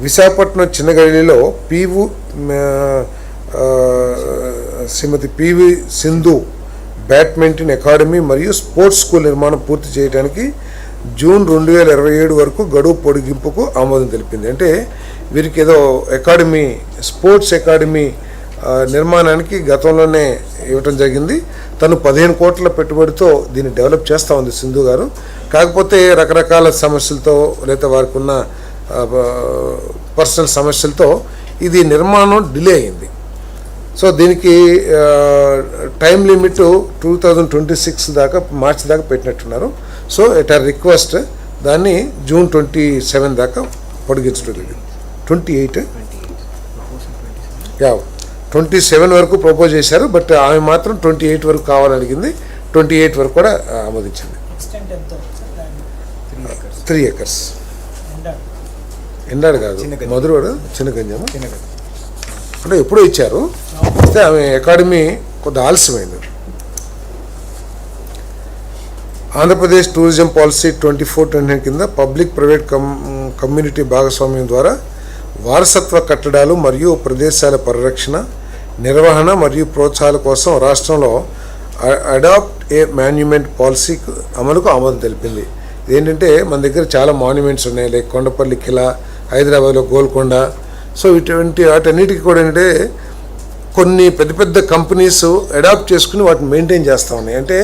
విశాఖపట్నం చిన్నగడిలో శ్రీమతి PV Sindhu badminton academy మరియు sports school నిర్మాణం పూర్తి చేయడానికి జూన్ 2027 వరకు గడువు పొడిగింపుకు ఆమోదం తెలిపింది. అంటే వీరికి ఏదో అకాడమీ, స్పోర్ట్స్ అకాడమీ నిర్మాణానికి గతంలోనే ఇవ్వటం జరిగింది. తను 15 కోట్ల పెట్టుబడితో దీన్ని డెవలప్ చేస్తూ ఉంది సింధు గారు. కాకపోతే రకరకాల సమస్యలతో లేదా వారికి ఉన్న పర్సనల్ సమస్యలతో ఇది నిర్మాణం డిలే అయింది. సో దీనికి టైం లిమిట్ 2026 దాకా, మార్చి దాకా పెట్టినట్టున్నారు. సో ఎట్ ఆర్ రిక్వెస్ట్ దాన్ని జూన్ 27 దాకా పొడిగించడం జరిగింది. 27 వరకు ప్రపోజ్ చేశారు. బట్ ఆమె మాత్రం 28 వరకు కావాలని అడిగింది. 28 వరకు కూడా ఆమోదించింది. 3 acres. ఎండాడు కాదు, మధురవాడు, చిన్నగంజమ్మ అంటే ఎప్పుడో ఇచ్చారు. అయితే ఆమె అకాడమీ కొద్దిగా ఆలస్యమైంది. ఆంధ్రప్రదేశ్ టూరిజం పాలసీ 24-29 కింద పబ్లిక్ ప్రైవేట్ కమ్యూనిటీ భాగస్వామ్యం ద్వారా వారసత్వ కట్టడాలు మరియు ప్రదేశాల పరిరక్షణ, నిర్వహణ మరియు ప్రోత్సాహాల కోసం రాష్ట్రంలో అడాప్ట్ ఏ మాన్యుమెంట్ పాలసీ అమలుకు ఆమోదం తెలిపింది. ఏంటంటే మన దగ్గర చాలా మాన్యుమెంట్స్ ఉన్నాయి, లైక్ కొండపల్లి కిలా, హైదరాబాద్లో గోల్కొండ. సో వాటన్నిటికీ కూడా ఏంటంటే కొన్ని పెద్ద పెద్ద కంపెనీస్ అడాప్ట్ చేసుకుని వాటిని మెయింటైన్ చేస్తూ ఉన్నాయి. అంటే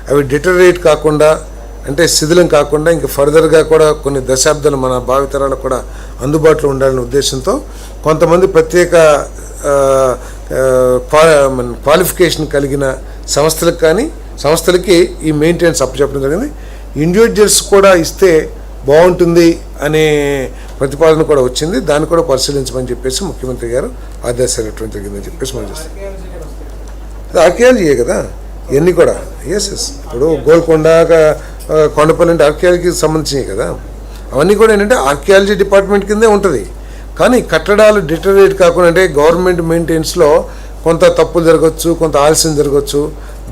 అవి డిటరేట్ కాకుండా, అంటే శిథిలం కాకుండా ఇంకా ఫర్దర్గా కూడా కొన్ని దశాబ్దాలు మన భావితరాలకు కూడా అందుబాటులో ఉండాలనే ఉద్దేశంతో కొంతమంది ప్రత్యేక క్వాలిఫికేషన్ కలిగిన సంస్థలకి ఈ మెయింటెనెన్స్ అప్పచెప్పడం జరిగింది. ఇండివిజువల్స్ కూడా ఇస్తే బాగుంటుంది అనే ప్రతిపాదన కూడా వచ్చింది. దాన్ని కూడా పరిశీలించమని చెప్పేసి ముఖ్యమంత్రి గారు ఆదేశాలు ఇవ్వడం జరిగిందని చెప్పేసి మనం చేస్తాం. ఆర్కియాలజీయే కదా ఇవన్నీ కూడా. ఎస్. ఇప్పుడు గోల్కొండ, కొండపల్లి అంటే ఆర్కియాలజీకి సంబంధించినవి కదా. అవన్నీ కూడా ఏంటంటే ఆర్కియాలజీ డిపార్ట్మెంట్ కిందే ఉంటుంది. కానీ కట్టడాలు డిటరేట్ కాకుండా, అంటే గవర్నమెంట్ మెయింటెనెన్స్లో కొంత తప్పులు జరగవచ్చు, కొంత ఆలస్యం జరగవచ్చు.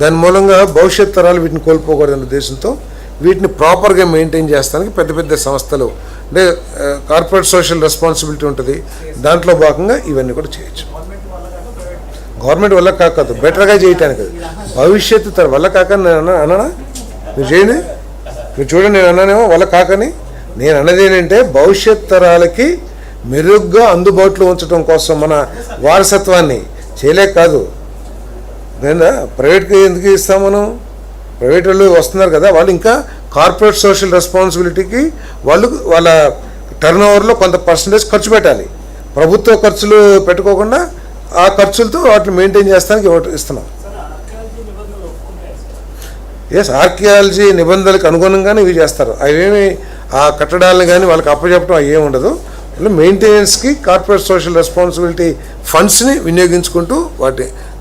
దాని మూలంగా భవిష్యత్ తరాలు వీటిని కోల్పోకూడదనే ఉద్దేశంతో వీటిని ప్రాపర్గా మెయింటైన్ చేస్తానికి పెద్ద పెద్ద సంస్థలు, అంటే కార్పొరేట్ సోషల్ రెస్పాన్సిబిలిటీ ఉంటుంది. దాంట్లో భాగంగా ఇవన్నీ కూడా చేయొచ్చు. గవర్నమెంట్ వల్ల కాదు, బెటర్గా చేయటానికి. భవిష్యత్తు తర వల్ల కాకని నేను అన్నానా? మీరు చేయండి, మీరు చూడండి, నేను అన్నానేమో వల్ల కాకని. నేను అన్నది ఏంటంటే భవిష్యత్ తరాలకి మెరుగ్గా అందుబాటులో ఉంచడం కోసం మన వారసత్వాన్ని చేయలేక కాదు. ప్రైవేట్కి ఎందుకు ఇస్తాం మనం? ప్రైవేట్ వాళ్ళు వస్తున్నారు కదా, వాళ్ళు ఇంకా కార్పొరేట్ సోషల్ రెస్పాన్సిబిలిటీకి వాళ్ళ టర్న్ ఓవర్లో కొంత పర్సంటేజ్ ఖర్చు పెట్టాలి. ప్రభుత్వ ఖర్చులు పెట్టుకోకుండా ఆ ఖర్చులతో వాటిని మెయింటైన్ చేస్తానికి ఇస్తున్నాం. ఎస్, ఆర్కియాలజీ నిబంధనలకు అనుగుణంగానే ఇవి చేస్తారు. అవేమి ఆ కట్టడాలను కానీ వాళ్ళకి అప్పచెప్పడం అవి ఏమి ఉండదు. మెయింటెనెన్స్కి కార్పొరేట్ సోషల్ రెస్పాన్సిబిలిటీ ఫండ్స్ని వినియోగించుకుంటూ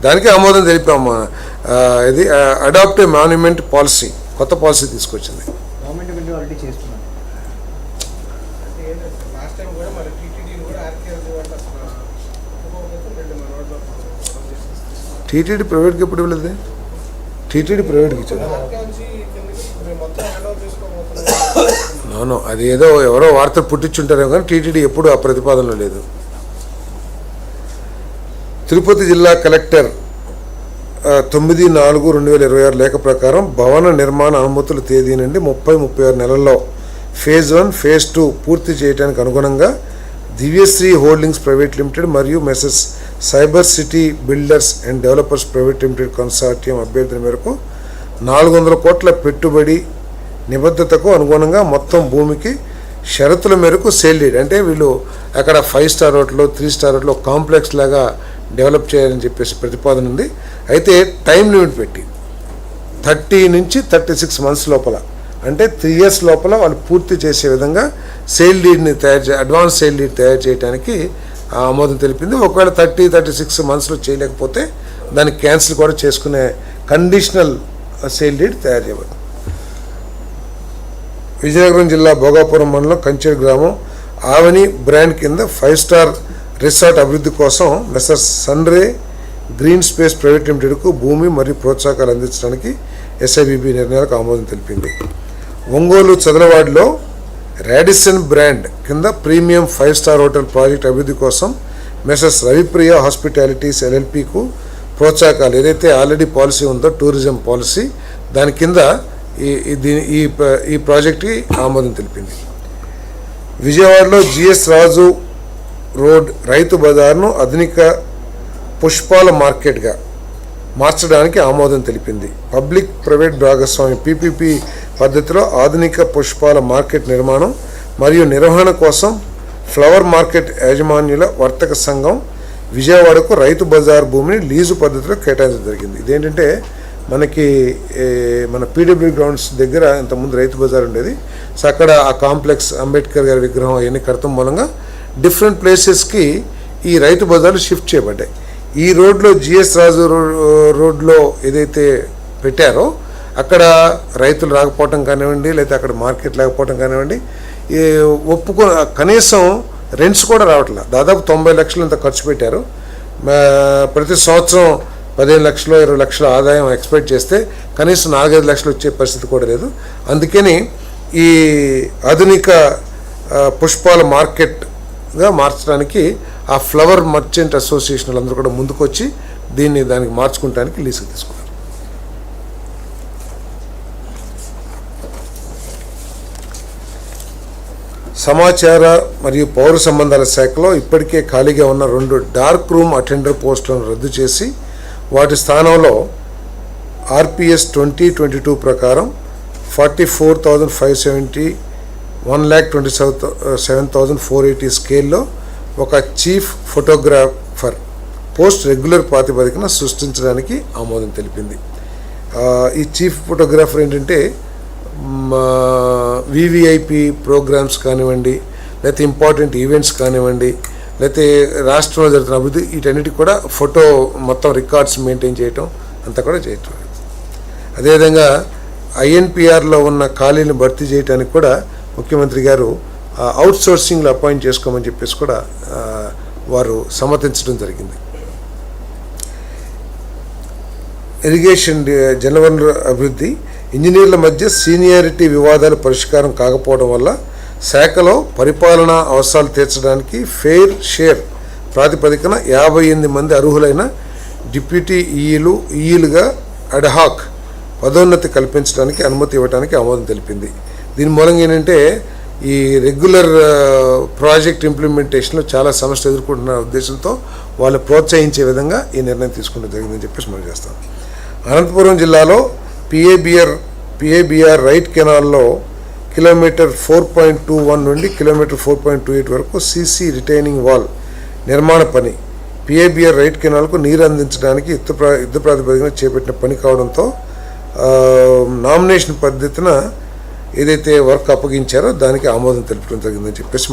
దానికి ఆమోదం తెలిపాము. ఇది అడాప్ట్ ఏ మాన్యుమెంట్ పాలసీ, కొత్త పాలసీ తీసుకొచ్చింది. టీటీడీ ప్రైవేట్కి ఎప్పుడు ఇవ్వలేదు? టీటీడీ ప్రైవేట్కి ఇచ్చారు. అవును, అది ఏదో ఎవరో వార్త పుట్టించుంటారేమో కానీ టీటీడీ ఎప్పుడు ఆ ప్రతిపాదనలో లేదు. తిరుపతి జిల్లా కలెక్టర్ 9/4/2026 లేఖ ప్రకారం భవన నిర్మాణ అనుమతుల తేదీ నుండి 30-36 నెలల్లో ఫేజ్ 1, ఫేజ్ 2 పూర్తి చేయడానికి అనుగుణంగా దివ్యశ్రీ హోల్డింగ్స్ ప్రైవేట్ లిమిటెడ్ మరియు మెసెస్ cyber city builders and developers private limited consortium అభ్యర్థన మేరకు 400 కోట్ల పెట్టుబడి నిబద్ధతకు అనుగుణంగా మొత్తం భూమికి షరతుల మేరకు సేల్ డీడ్, అంటే వీళ్ళు అక్కడ 5 star hotel, 3 star hotel complex లాగా డెవలప్ చేయాలని చెప్పేసి ప్రతిపాదన ఉంది. అయితే టైం లిమిట్ పెట్టి 30 నుంచి 36 మంత్స్ లోపల, అంటే 3 years లోపల వాళ్ళు పూర్తి చేసే విధంగా సేల్ డీడ్ని అడ్వాన్స్ సేల్ డీడ్ తయారు చేయడానికి ఆమోదం తెలిపింది. ఒకవేళ 30-36 మంత్స్లో చేయలేకపోతే దాన్ని క్యాన్సిల్ కూడా చేసుకునే కండిషనల్ సేల్ డీడ్ తయారు చేయబడింది. విజయనగరం జిల్లా భోగాపురం మండలం కంచేరు గ్రామం ఆవని బ్రాండ్ కింద 5 స్టార్ రిసార్ట్ అభివృద్ధి కోసం Messrs Sunray green space private లిమిటెడ్కు భూమి మరియు ప్రోత్సాహకాలు అందించడానికి SIBB నిర్ణయాలకు ఆమోదం తెలిపింది. ఒంగోలు చదలవాడలో రాడిసన్ బ్రాండ్ కింద ప్రీమియం 5-స్టార్ హోటల్ ప్రాజెక్ట్ అభివృద్ధి కోసం మెసర్స్ రవిప్రియ హాస్పిటాలిటీస్ LLPకు ప్రోత్సాహకాలు ఏదైతే ఆల్రెడీ పాలసీ ఉందో టూరిజం పాలసీ దాని కింద ఈ ప్రాజెక్ట్కి ఆమోదం తెలిపింది. విజయవాడలో GS రాజు రోడ్ రైతు బజార్ను ఆధునిక పుష్పాల మార్కెట్గా మార్చడానికి ఆమోదం తెలిపింది. పబ్లిక్ ప్రైవేట్ భాగస్వామి PPP పద్ధతిలో ఆధునిక పుష్పాల మార్కెట్ నిర్మాణం మరియు నిర్వహణ కోసం ఫ్లవర్ మార్కెట్ యాజమాన్యుల వర్తక సంఘం విజయవాడకు రైతు బజార్ భూమిని లీజు పద్ధతిలో కేటాయించడం జరిగింది. ఇదేంటంటే మనకి మన PW గ్రౌండ్స్ దగ్గర ఇంతకుముందు రైతు బజార్ ఉండేది. సో అక్కడ ఆ కాంప్లెక్స్ అంబేద్కర్ గారి విగ్రహం అవన్నీ కడతాం మూలంగా డిఫరెంట్ ప్లేసెస్కి ఈ రైతు బజార్లు షిఫ్ట్ చేయబడ్డాయి. ఈ రోడ్లో GS రాజు రోడ్లో ఏదైతే పెట్టారో అక్కడ రైతులు రాకపోవటం కానివ్వండి, లేకపోతే అక్కడ మార్కెట్ లేకపోవటం కానివ్వండి, కనీసం రెంట్స్ కూడా రావట్లేదు. దాదాపు 90 లక్షలు ఇంత ఖర్చు పెట్టారు. ప్రతి సంవత్సరం 15 లక్షలు 20 లక్షల ఆదాయం ఎక్స్పెక్ట్ చేస్తే కనీసం 4-5 లక్షలు వచ్చే పరిస్థితి కూడా లేదు. అందుకని ఈ ఆధునిక పుష్పాల మార్కెట్గా మార్చడానికి ఆ ఫ్లవర్ మర్చెంట్ అసోసియేషన్ అందరూ కూడా ముందుకొచ్చి దానికి మార్చుకోవడానికి లీజుకు తీసుకున్నారు. సమాచార మరియు పౌర సంబంధాల శాఖలో ఇప్పటికే ఖాళీగా ఉన్న 2 డార్క్ రూమ్ అటెండర్ పోస్టులను రద్దు చేసి వాటి స్థానంలో RPS 2022 ప్రకారం 44,570 1,27,480 స్కేల్లో ఒక చీఫ్ ఫోటోగ్రాఫర్ పోస్ట్ రెగ్యులర్ ప్రాతిపదికన సృష్టించడానికి ఆమోదం తెలిపింది. ఈ చీఫ్ ఫోటోగ్రాఫర్ ఏంటంటే VVIP ప్రోగ్రామ్స్ కానివ్వండి, లేకపోతే ఇంపార్టెంట్ ఈవెంట్స్ కానివ్వండి, లేకపోతే రాష్ట్రంలో జరుగుతున్న అభివృద్ధి వీటన్నిటికి కూడా ఫోటో మొత్తం రికార్డ్స్ మెయింటైన్ చేయటం అంతా కూడా చేయటం. అదేవిధంగా INPRలో ఉన్న ఖాళీని భర్తీ చేయడానికి కూడా ముఖ్యమంత్రి గారు అవుట్ సోర్సింగ్లో అపాయింట్ చేసుకోమని చెప్పేసి కూడా వారు సమ్మతించడం జరిగింది. ఇరిగేషన్ జలవనరుల అభివృద్ధి ఇంజనీర్ల మధ్య సీనియారిటీ వివాదాలు పరిష్కారం కాకపోవడం వల్ల శాఖలో పరిపాలనా అవసరాలు తీర్చడానికి ఫెయిర్ షేర్ ప్రాతిపదికన 58 మంది అర్హులైన డిప్యూటీ ఈఈలుగా అడ్హాక్ పదోన్నతి కల్పించడానికి అనుమతి ఇవ్వడానికి ఆమోదం తెలిపింది. దీని మూలంగా ఏంటంటే ఈ రెగ్యులర్ ప్రాజెక్ట్ ఇంప్లిమెంటేషన్లో చాలా సమస్యలు ఎదుర్కొంటున్న ఉద్దేశంతో వాళ్ళు ప్రోత్సహించే విధంగా ఈ నిర్ణయం తీసుకోవడం జరిగిందని చెప్పేసి మనం చేస్తాం. అనంతపురం జిల్లాలో PABR రైట్ కెనాల్లో కిలోమీటర్ 4.21 నుండి కిలోమీటర్ 4.28 వరకు CC రిటైనింగ్ వాల్ నిర్మాణ పని PABR రైట్ కెనాల్కు నీరు అందించడానికి యుద్ధ ప్రాతిపదికన చేపట్టిన పని కావడంతో నామినేషన్ పద్ధతిన ఏదైతే వర్క్ అప్పగించారో దానికి ఆమోదం తెలపడం జరిగిందని చెప్పేసి